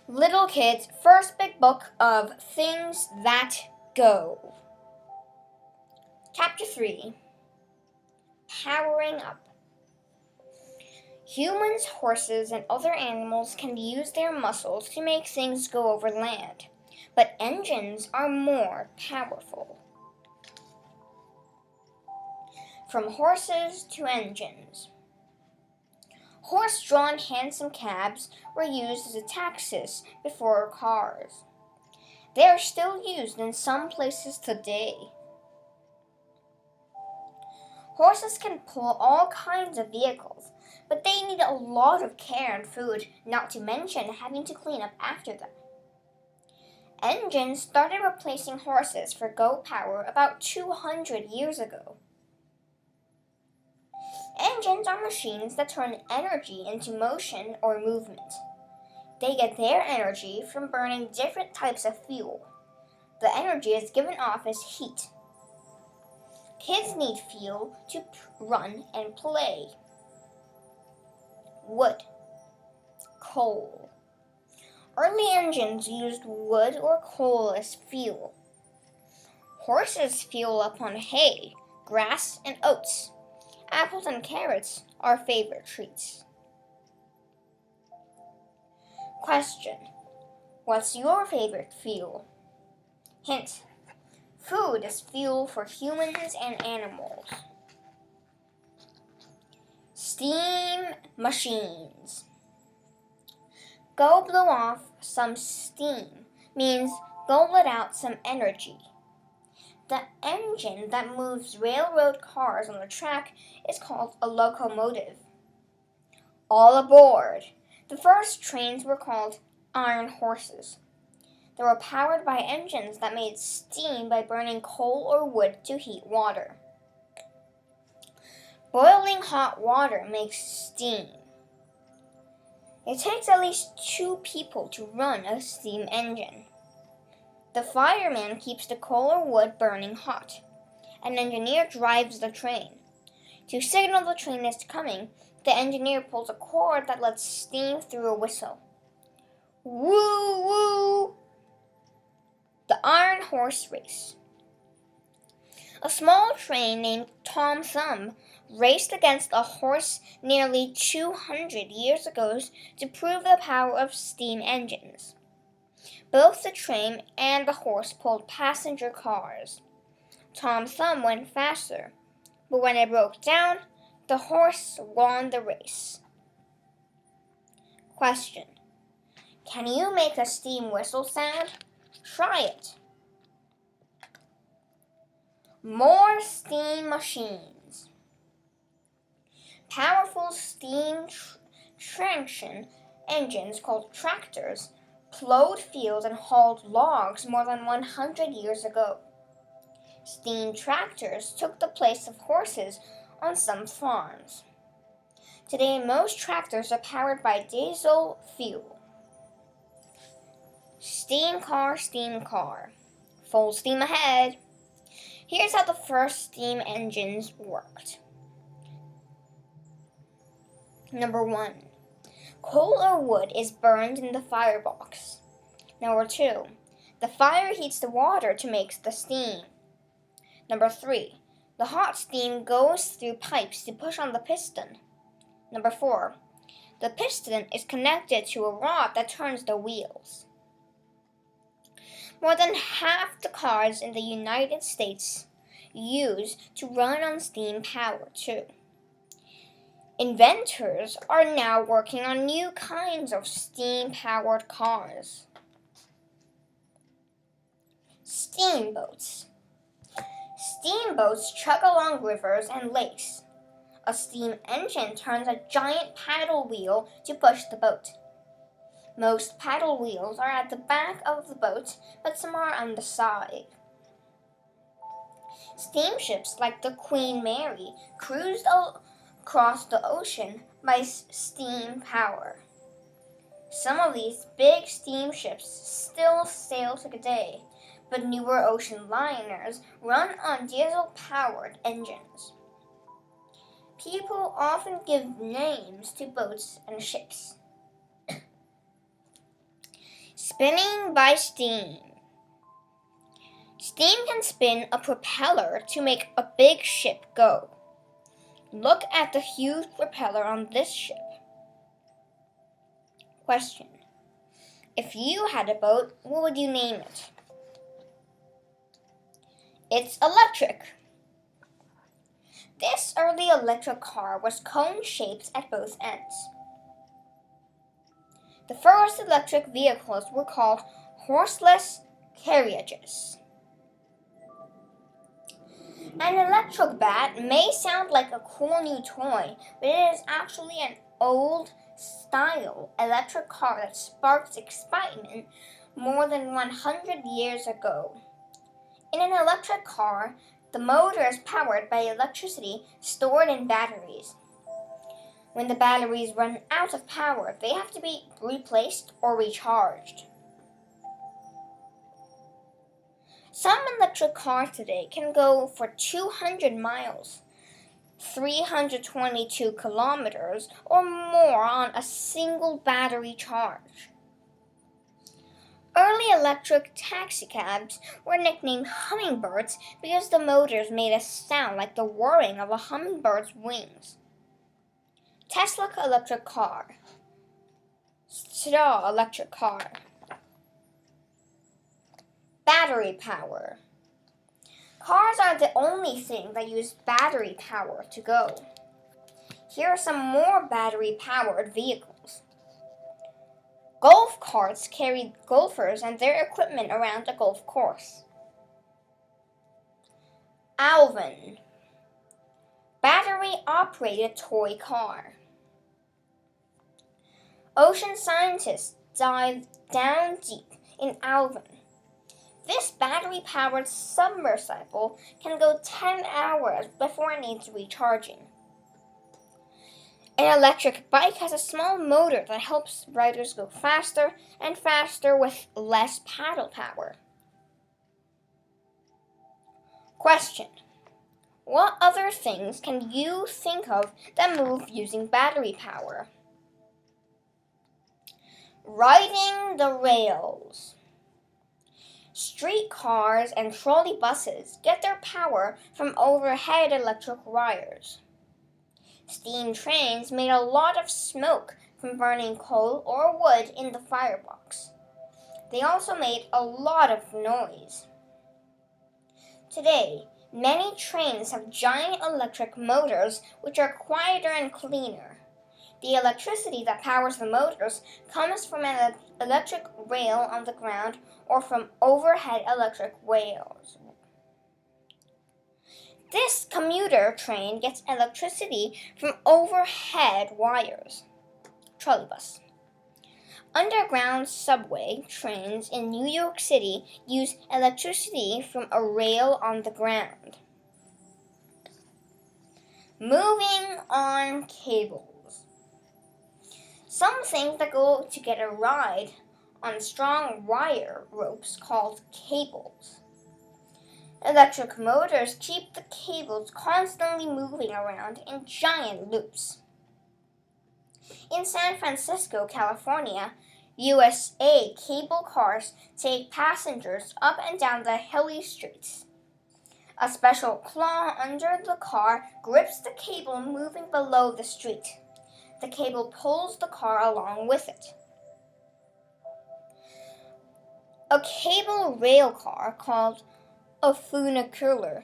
Little Kid's first big book of Things That Go. Chapter 3. Powering Up. Humans, horses, and other animals can use their muscles to make things go over land, but engines are more powerful. From horses to engines. Horse-drawn hansom cabs were used as a taxis before cars. They are still used in some places today. Horses can pull all kinds of vehicles, but they need a lot of care and food, not to mention having to clean up after them. Engines started replacing horses for go power about 200 years ago. Engines are machines that turn energy into motion or movement. They get their energy from burning different types of fuel. The energy is given off as heat. Kids need fuel to run and play. Wood. Coal. Early engines used wood or coal as fuel. Horses fuel upon hay, grass, and oats. Apples and carrots are favorite treats. Question: what's your favorite fuel? Hint: food is fuel for humans and animals. Steam machines. Go blow off some steam means go let out some energy. The engine that moves railroad cars on the track is called a locomotive. All aboard! The first trains were called iron horses. They were powered by engines that made steam by burning coal or wood to heat water. Boiling hot water makes steam. It takes at least 2 people to run a steam engine. The fireman keeps the coal or wood burning hot. An engineer drives the train. To signal the train is coming, the engineer pulls a cord that lets steam through a whistle. Woo woo! The Iron Horse Race. A small train named Tom Thumb raced against a horse nearly 200 years ago to prove the power of steam engines. Both the train and the horse pulled passenger cars. Tom Thumb went faster, but when it broke down, the horse won the race. Question: can you make a steam whistle sound? Try it. More steam machines. Powerful steam traction engines called tractors plowed fields and hauled logs more than 100 years ago. Steam tractors took the place of horses on some farms. Today, most tractors are powered by diesel fuel. Steam car, full steam ahead. Here's how the first steam engines worked. Number 1. Coal or wood is burned in the firebox. Number 2. The fire heats the water to make the steam. Number 3. The hot steam goes through pipes to push on the piston. Number 4. The piston is connected to a rod that turns the wheels. More than half the cars in the United States use to run on steam power too. Inventors are now working on new kinds of steam-powered cars. Steamboats. Steamboats chug along rivers and lakes. A steam engine turns a giant paddle wheel to push the boat. Most paddle wheels are at the back of the boat, but some are on the side. Steamships like the Queen Mary cruised across the ocean by steam power. Some of these big steamships still sail today, but newer ocean liners run on diesel-powered engines. People often give names to boats and ships. Spinning by steam. Steam can spin a propeller to make a big ship go. Look at the huge propeller on this ship. Question. If you had a boat, what would you name it? It's electric. This early electric car was cone-shaped at both ends. The first electric vehicles were called horseless carriages. An electric bat may sound like a cool new toy, but it is actually an old-style electric car that sparked excitement more than 100 years ago. In an electric car, the motor is powered by electricity stored in batteries. When the batteries run out of power, they have to be replaced or recharged. Some electric cars today can go for 200 miles, 322 kilometers, or more on a single battery charge. Early electric taxicabs were nicknamed hummingbirds because the motors made a sound like the whirring of a hummingbird's wings. Tesla electric car. Straw electric car. Battery power. Cars are the only thing that use battery power to go. Here are some more battery-powered vehicles. Golf carts carry golfers and their equipment around a golf course. Alvin. Battery-operated toy car. Ocean scientists dive down deep in Alvin. This battery-powered submersible can go 10 hours before it needs recharging. An electric bike has a small motor that helps riders go faster and faster with less paddle power. Question. What other things can you think of that move using battery power? Riding the rails. Streetcars and trolley buses get their power from overhead electric wires. Steam trains made a lot of smoke from burning coal or wood in the firebox. They also made a lot of noise. Today, many trains have giant electric motors which are quieter and cleaner. The electricity that powers the motors comes from an electric rail on the ground or from overhead electric rails. This commuter train gets electricity from overhead wires. Trolleybus. Underground subway trains in New York City use electricity from a rail on the ground. Moving on cables. Some things that go to get a ride on strong wire ropes called cables. Electric motors keep the cables constantly moving around in giant loops. In San Francisco, California, USA, cable cars take passengers up and down the hilly streets. A special claw under the car grips the cable moving below the street. The cable pulls the car along with it. A cable rail car called a funicular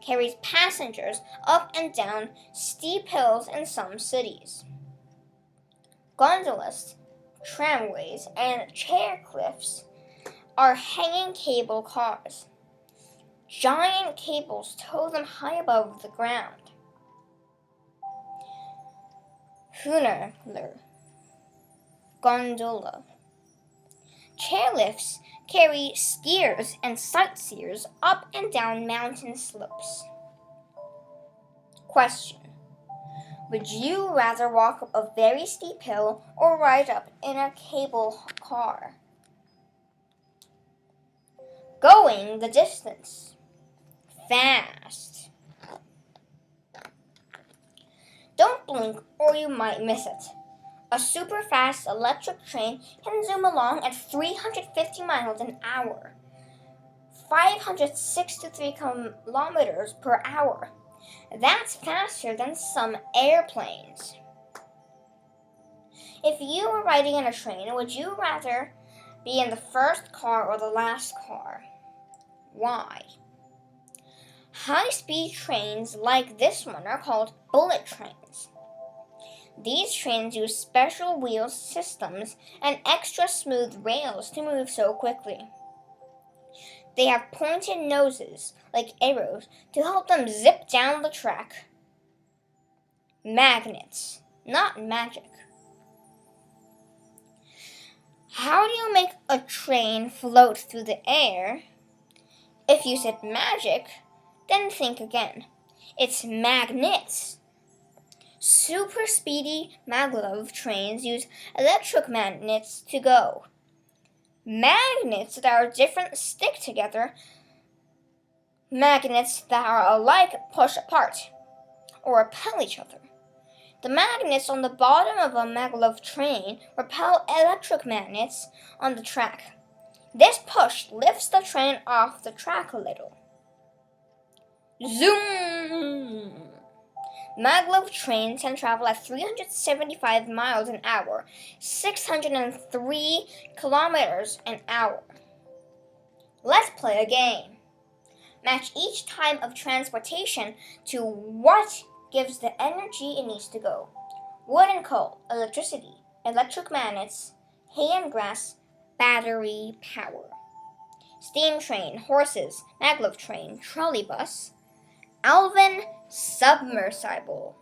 carries passengers up and down steep hills in some cities. Gondolas, tramways, and chair lifts are hanging cable cars. Giant cables tow them high above the ground. Funicular, gondola. Chairlifts carry skiers and sightseers up and down mountain slopes. Question. Would you rather walk up a very steep hill or ride up in a cable car? Going the distance. Fast. Don't blink or you might miss it. A super-fast electric train can zoom along at 350 miles an hour, 563 kilometers per hour. That's faster than some airplanes. If you were riding in a train, would you rather be in the first car or the last car? Why? High-speed trains like this one are called bullet trains. These trains use special wheel systems and extra smooth rails to move so quickly. They have pointed noses, like arrows, to help them zip down the track. Magnets, not magic. How do you make a train float through the air? If you said magic, then think again. It's magnets. Super speedy maglev trains use electric magnets to go. Magnets that are different stick together. Magnets that are alike push apart or repel each other. The magnets on the bottom of a maglev train repel electric magnets on the track. This push lifts the train off the track a little. Zoom! Maglev trains can travel at 375 miles an hour, 603 kilometers an hour. Let's play a game. Match each type of transportation to what gives the energy it needs to go. Wood and coal, electricity, electric magnets, hay and grass, battery power. Steam train, horses, maglev train, trolley bus. Alvin submersible.